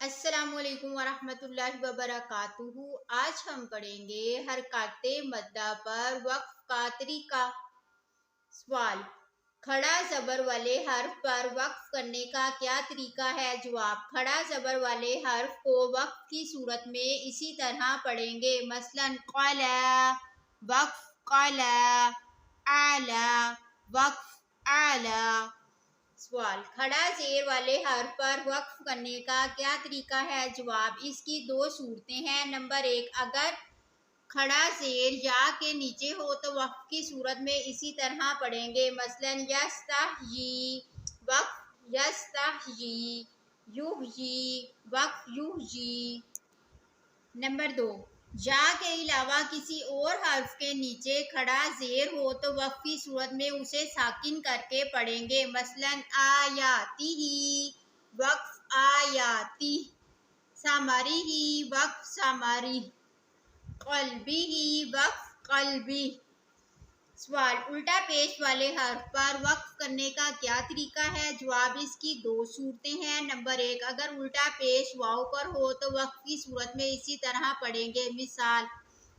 السلام علیکم ورحمۃ اللہ وبرکاتہ۔ آج ہم پڑھیں گے حرکات مدہ پر وقف کا طریقہ۔ سوال: کھڑا زبر والے حرف پر وقف کرنے کا کیا طریقہ ہے؟ جواب: کھڑا زبر والے حرف کو وقف کی صورت میں اسی طرح پڑھیں گے، مثلاً قالا وقف قالا، اعلی وقف اعلی۔ سوال: کھڑا زیر والے حرف پر وقف کرنے کا کیا طریقہ ہے؟ جواب: اس کی دو صورتیں ہیں۔ نمبر 1، اگر کھڑا زیر یا کے نیچے ہو تو وقف کی صورت میں اسی طرح پڑھیں گے، مثلاً یستحیی وقف یستحیی، یحیی وقف یحیی۔ نمبر 2، یا کے علاوہ کسی اور حرف کے نیچے کھڑا زیر ہو تو وقف کی صورت میں اسے ساکن کر کے پڑھیں گے، مثلاً آیاتہ وقف آیاتی، ثمرہ وقف ثمرہ، قلبہ وقف قلبہ۔ سوال: الٹا پیش والے حرف پر وقف کرنے کا کیا طریقہ ہے؟ جواب: اس کی دو صورتیں ہیں۔ نمبر 1، اگر الٹا پیش واو پر ہو تو وقف کی صورت میں اسی طرح پڑھیں گے، مثال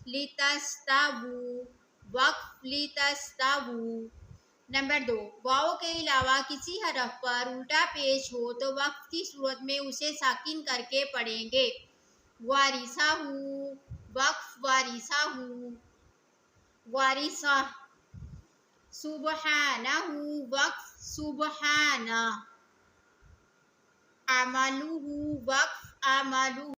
لتستووا وقف لتستووا۔ نمبر 2، واو کے علاوہ کسی حرف پر الٹا پیش ہو تو وقف کی صورت میں اسے ساکن کر کے پڑھیں گے، وارثہ وقف وارثہ وارثہ۔ سبحانہ وقف سبحانہ، عملہ وقف عملہ۔